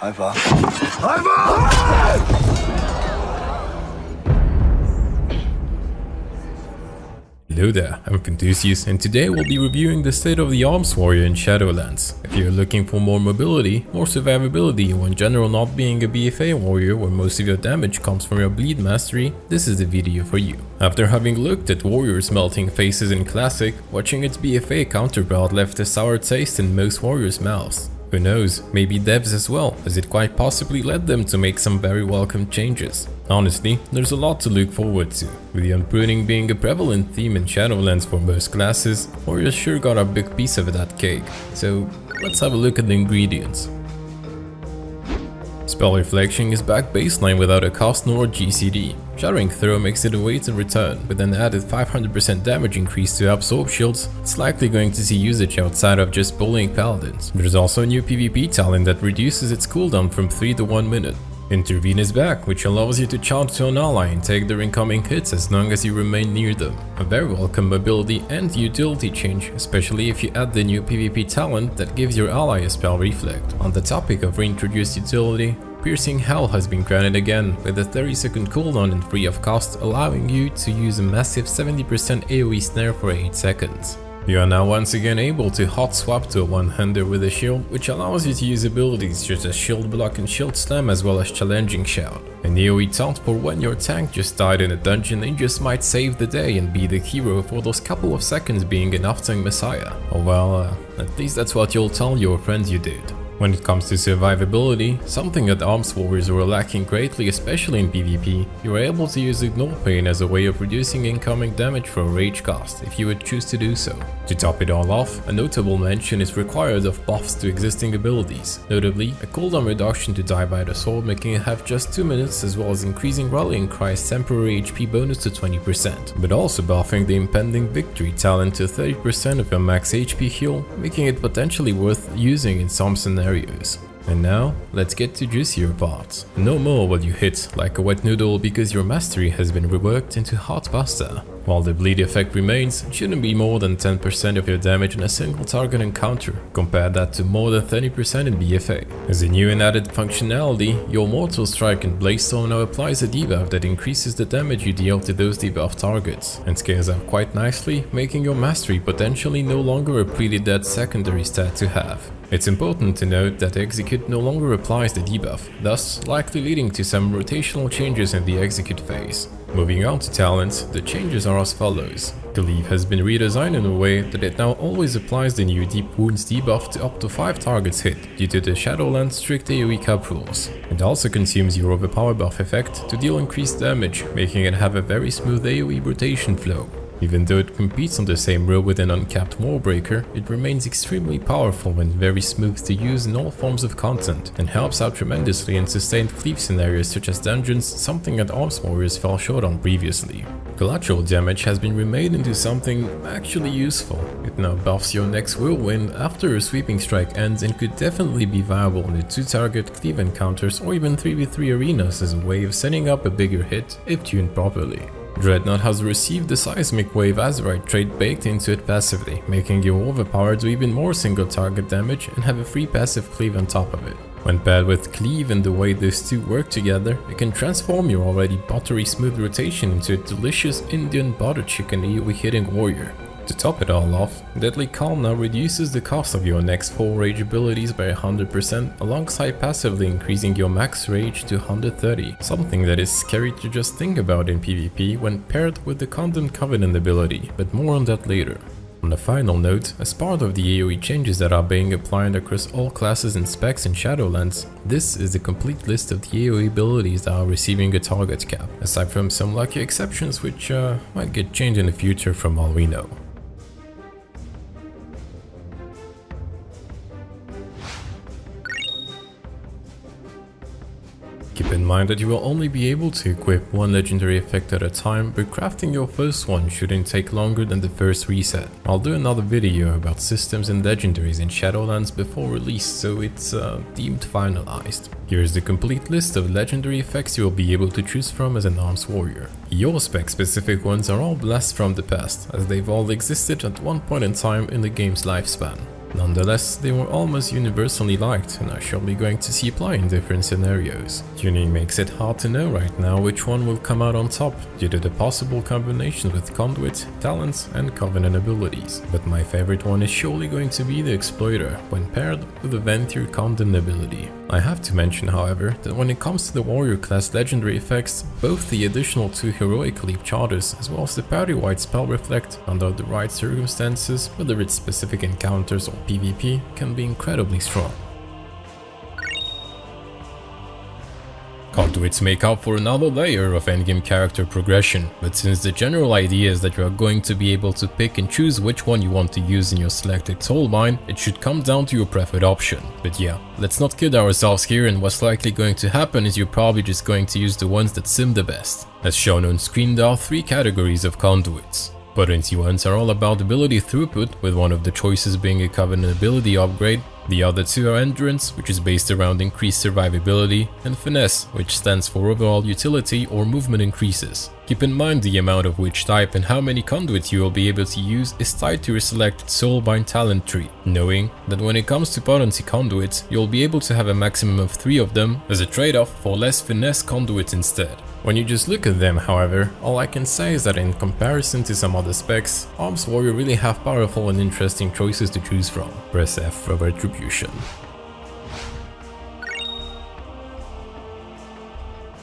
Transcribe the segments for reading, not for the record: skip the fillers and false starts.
Einfach. Einfach! Hello there, I'm Fintusius, and today we'll be reviewing the state of the Arms Warrior in Shadowlands. If you're looking for more mobility, more survivability, or in general not being a BFA warrior where most of your damage comes from your bleed mastery, this is the video for you. After having looked at warriors melting faces in Classic, watching its BFA counterpart left a sour taste in most warriors' mouths. Who knows, maybe devs as well, as it quite possibly led them to make some very welcome changes. Honestly, there's a lot to look forward to, with the unpruning being a prevalent theme in Shadowlands for most classes, warriors sure got a big piece of that cake. So let's have a look at the ingredients. Spell Reflection is back baseline without a cost nor a GCD. Shattering Throw makes it a way to return, with an added 500% damage increase to absorb shields. It's likely going to see usage outside of just bullying paladins. There's also a new PvP talent that reduces its cooldown from 3 to 1 minute. Intervene is back, which allows you to charge to an ally and take their incoming hits as long as you remain near them. A very welcome mobility and utility change, especially if you add the new PvP talent that gives your ally a spell reflect. On the topic of reintroduced utility, Piercing Hell has been granted again, with a 30-second cooldown and free of cost, allowing you to use a massive 70% AoE snare for 8 seconds. You are now once again able to hot swap to a one-hander with a shield, which allows you to use abilities such as Shield Block and Shield Slam as well as Challenging Shout. An AoE taunt for when your tank just died in a dungeon and just might save the day and be the hero for those couple of seconds being an off-tank messiah. Or well, at least that's what you'll tell your friends you did. When it comes to survivability, something that Arms Warriors were lacking greatly, especially in PvP, you are able to use Ignore Pain as a way of reducing incoming damage for a rage cost, if you would choose to do so. To top it all off, a notable mention is required of buffs to existing abilities, notably a cooldown reduction to die by the sword, making it have just 2 minutes, as well as increasing Rallying Cry's temporary HP bonus to 20%, but also buffing the impending Victory talent to 30% of your max HP heal, making it potentially worth using in some scenarios. And now, let's get to juicier parts. No more will you hit like a wet noodle because your mastery has been reworked into hot pasta. While the bleed effect remains, it shouldn't be more than 10% of your damage in a single target encounter. Compare that to more than 30% in BFA. As a new and added functionality, your Mortal Strike and Blaze-Storm now applies a debuff that increases the damage you deal to those debuff targets, and scales up quite nicely, making your mastery potentially no longer a pretty dead secondary stat to have. It's important to note that Execute no longer applies the debuff, thus likely leading to some rotational changes in the Execute phase. Moving on to talents, the changes are as follows. Cleave has been redesigned in a way that it now always applies the new Deep Wounds debuff to up to 5 targets hit, due to the Shadowlands strict AoE cap rules. It also consumes your Overpower buff effect to deal increased damage, making it have a very smooth AoE rotation flow. Even though it competes on the same row with an uncapped Warbreaker, it remains extremely powerful and very smooth to use in all forms of content, and helps out tremendously in sustained cleave scenarios such as dungeons, something that Arms Warriors fell short on previously. Collateral damage has been remade into something actually useful. It now buffs your next whirlwind after a sweeping strike ends and could definitely be viable in the 2-target cleave encounters or even 3v3 arenas as a way of setting up a bigger hit if tuned properly. Dreadnought has received the Seismic Wave Azerite trait baked into it passively, making your Overpower do even more single target damage and have a free passive cleave on top of it. When paired with Cleave and the way those two work together, it can transform your already buttery smooth rotation into a delicious Indian butter chicken AoE hitting warrior. To top it all off, Deadly Calm now reduces the cost of your next 4 rage abilities by 100%, alongside passively increasing your max rage to 130, something that is scary to just think about in PvP when paired with the Condemned Covenant ability, but more on that later. On a final note, as part of the AoE changes that are being applied across all classes and specs in Shadowlands, this is the complete list of the AoE abilities that are receiving a target cap, aside from some lucky exceptions which might get changed in the future from all we know. Keep in mind that you will only be able to equip one legendary effect at a time, but crafting your first one shouldn't take longer than the first reset. I'll do another video about systems and legendaries in Shadowlands before release, so it's deemed finalized. Here's the complete list of legendary effects you will be able to choose from as an Arms Warrior. Your spec specific ones are all blessed from the past, as they've all existed at one point in time in the game's lifespan. Nonetheless, they were almost universally liked and are surely going to see play in different scenarios. Tuning makes it hard to know right now which one will come out on top due to the possible combinations with Conduit, talents and Covenant abilities. But my favorite one is surely going to be the Exploiter when paired with the Venture Condemned ability. I have to mention, however, that when it comes to the Warrior class legendary effects, both the additional 2 Heroic Leap charges as well as the party-wide Spell Reflect, under the right circumstances, whether it's specific encounters or PvP, can be incredibly strong. Conduits make up for another layer of endgame character progression, but since the general idea is that you are going to be able to pick and choose which one you want to use in your selected soulbind, it should come down to your preferred option. But yeah, let's not kid ourselves here, and what's likely going to happen is you're probably just going to use the ones that sim the best. As shown on screen, there are 3 categories of conduits. Potency ones are all about ability throughput, with one of the choices being a Covenant ability upgrade. The other 2 are Endurance, which is based around increased survivability, and Finesse, which stands for overall utility or movement increases. Keep in mind the amount of which type and how many conduits you will be able to use is tied to your selected soulbind talent tree, knowing that when it comes to potency conduits, you'll be able to have a maximum of 3 of them as a trade-off for less finesse conduits instead. When you just look at them, however, all I can say is that in comparison to some other specs, Arms Warrior really have powerful and interesting choices to choose from. Press F for Retribution.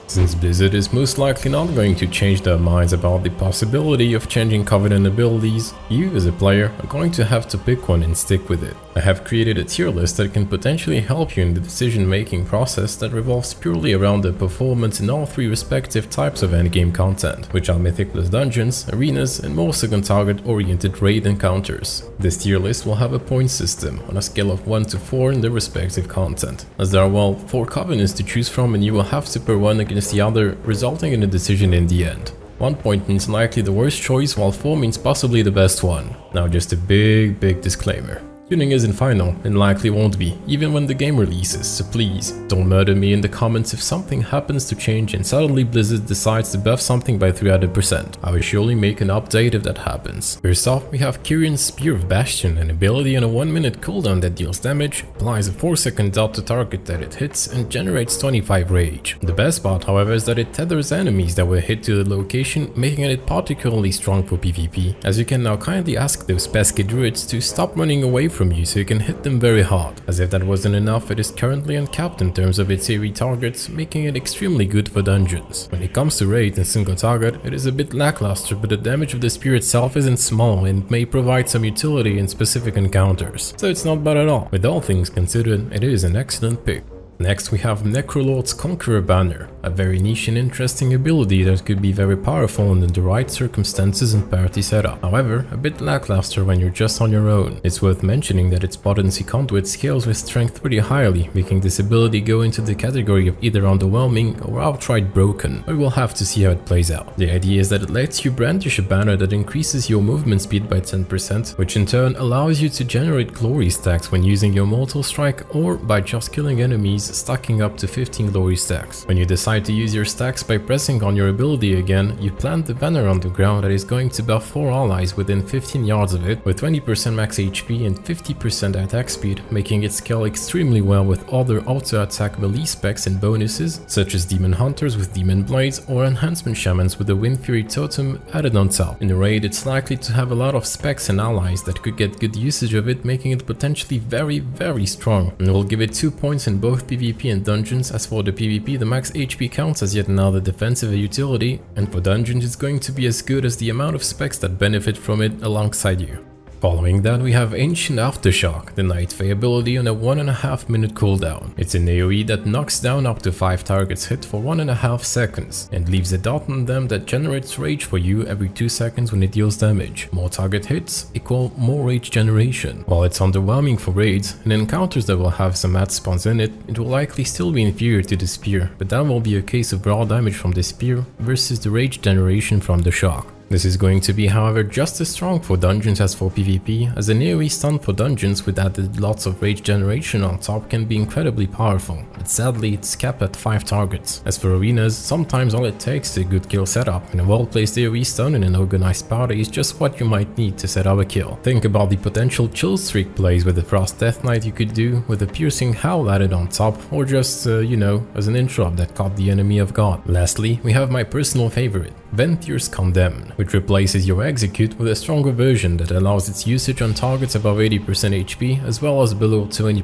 Since Blizzard is most likely not going to change their minds about the possibility of changing Covenant abilities, you as a player are going to have to pick one and stick with it. I have created a tier list that can potentially help you in the decision-making process that revolves purely around the performance in all 3 respective types of endgame content, which are Mythic plus dungeons, arenas, and more second target oriented raid encounters. This tier list will have a point system on a scale of 1 to 4 in their respective content, as there are, well, 4 covenants to choose from and you will have to pair one against the other, resulting in a decision in the end. 1 point means likely the worst choice, while 4 means possibly the best one. Now just a big disclaimer. Tuning isn't final, and likely won't be, even when the game releases, so please, don't murder me in the comments if something happens to change and suddenly Blizzard decides to buff something by 300%. I will surely make an update if that happens. First off, we have Kyrion's Spear of Bastion, an ability on a 1-minute cooldown that deals damage, applies a 4-second dot to target that it hits, and generates 25 rage. The best part, however, is that it tethers enemies that were hit to the location, making it particularly strong for PvP, as you can now kindly ask those pesky druids to stop running away from you so you can hit them very hard. As if that wasn't enough, it is currently uncapped in terms of its AoE targets, making it extremely good for dungeons. When it comes to raid and single target, it is a bit lackluster, but the damage of the spear itself isn't small and may provide some utility in specific encounters, so it's not bad at all. With all things considered, it is an excellent pick. Next we have Necrolord's Conqueror Banner, a very niche and interesting ability that could be very powerful under the right circumstances and party setup. However, a bit lackluster when you're just on your own. It's worth mentioning that its potency conduit scales with strength pretty highly, making this ability go into the category of either underwhelming or outright broken, but we'll have to see how it plays out. The idea is that it lets you brandish a banner that increases your movement speed by 10%, which in turn allows you to generate glory stacks when using your Mortal Strike or by just killing enemies, stacking up to 15 glory stacks. When you decide to use your stacks by pressing on your ability again, you plant the banner on the ground that is going to buff 4 allies within 15 yards of it, with 20% max HP and 50% attack speed, making it scale extremely well with other auto-attack melee specs and bonuses, such as Demon Hunters with Demon Blades or Enhancement Shamans with the Wind Fury Totem added on top. In a raid, it's likely to have a lot of specs and allies that could get good usage of it, making it potentially very strong, and we'll give it 2 points in both PvP and dungeons. As for the PvP, the max HP counts as yet another defensive utility, and for dungeons it's going to be as good as the amount of specs that benefit from it alongside you. Following that, we have Ancient Aftershock, the Night Fae ability on a 1.5 minute cooldown. It's an AoE that knocks down up to 5 targets hit for 1.5 seconds, and leaves a dot on them that generates rage for you every 2 seconds when it deals damage. More target hits equal more rage generation. While it's underwhelming for raids and encounters that will have some mad spawns in it, it will likely still be inferior to the spear, but that will be a case of raw damage from the spear versus the rage generation from the shock. This is going to be, however, just as strong for dungeons as for PvP, as an AoE stun for dungeons with added lots of rage generation on top can be incredibly powerful, but sadly it's capped at 5 targets. As for arenas, sometimes all it takes is a good kill setup, and a well-placed AoE stun in an organized party is just what you might need to set up a kill. Think about the potential chill streak plays with the Frost Death Knight you could do, with a piercing howl added on top, or just, you know, as an interrupt that caught the enemy of God. Lastly, we have my personal favorite, Fintusius Condemn, which replaces your execute with a stronger version that allows its usage on targets above 80% HP as well as below 20%,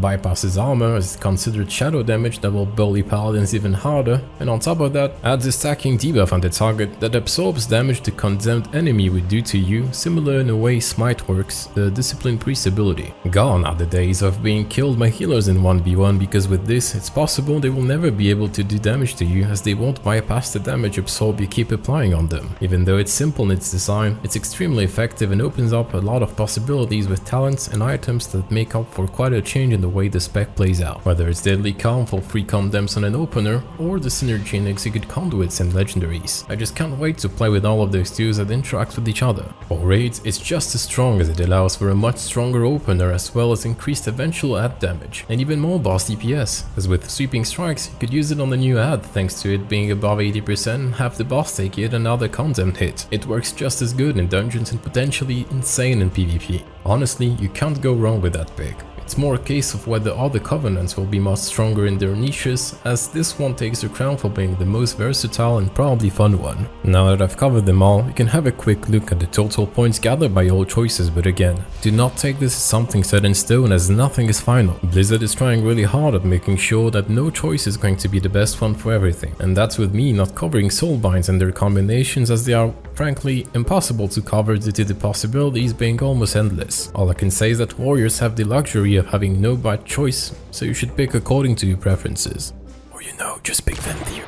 bypasses armor as it's considered shadow damage that will bully paladins even harder, and on top of that adds a stacking debuff on the target that absorbs damage the condemned enemy would do to you, similar in a way Smite works, the Discipline Priest ability. Gone are the days of being killed by healers in 1v1, because with this it's possible they will never be able to do damage to you as they won't bypass the damage absorb you keep applying on them. Even though it's simple in its design, it's extremely effective and opens up a lot of possibilities with talents and items that make up for quite a change in the way the spec plays out. Whether it's Deadly Calm for free condemns on an opener, or the synergy in Execute Conduits and Legendaries. I just can't wait to play with all of those tools that interact with each other. For raids, it's just as strong as it allows for a much stronger opener as well as increased eventual add damage, and even more boss DPS, as with Sweeping Strikes you could use it on the new add thanks to it being above 80% and have the boss take yet another condemned hit. It works just as good in dungeons and potentially insane in PvP. Honestly, you can't go wrong with that pick. It's more a case of whether other covenants will be much stronger in their niches, as this one takes the crown for being the most versatile and probably fun one. Now that I've covered them all, we can have a quick look at the total points gathered by all choices, but again, do not take this as something set in stone as nothing is final. Blizzard is trying really hard at making sure that no choice is going to be the best one for everything, and that's with me not covering soulbinds and their combinations as they are frankly impossible to cover due to the possibilities being almost endless. All I can say is that warriors have the luxury of having no bad choice, so you should pick according to your preferences. Or you know, just pick Venthyr.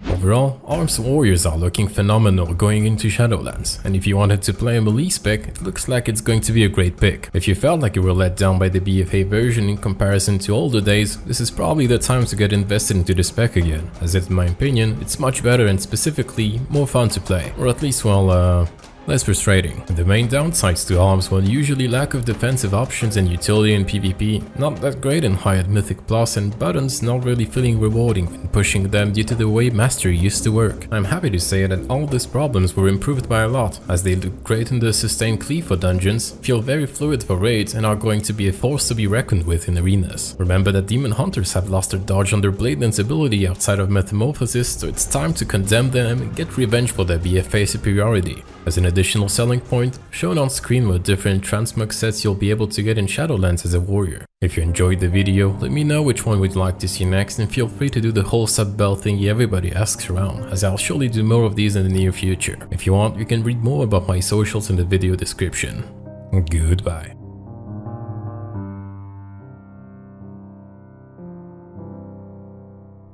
Overall, Arms Warriors are looking phenomenal going into Shadowlands, and if you wanted to play a melee spec, it looks like it's going to be a great pick. If you felt like you were let down by the BFA version in comparison to older days, this is probably the time to get invested into the spec again, as in my opinion, it's much better and specifically more fun to play, or at least, well, less frustrating. The main downsides to Arms were usually lack of defensive options and utility in PvP, not that great in high at Mythic Plus, and buttons not really feeling rewarding when pushing them due to the way Mastery used to work. I'm happy to say that all these problems were improved by a lot, as they look great in the sustained cleave for dungeons, feel very fluid for raids, and are going to be a force to be reckoned with in arenas. Remember that Demon Hunters have lost their dodge on their Bladeland's ability outside of Metamorphosis, so it's time to condemn them and get revenge for their BFA superiority. As an additional selling point, shown on screen were different transmog sets you'll be able to get in Shadowlands as a warrior. If you enjoyed the video, let me know which one we'd like to see next, and feel free to do the whole sub bell thingy everybody asks around, as I'll surely do more of these in the near future. If you want, you can read more about my socials in the video description. Goodbye.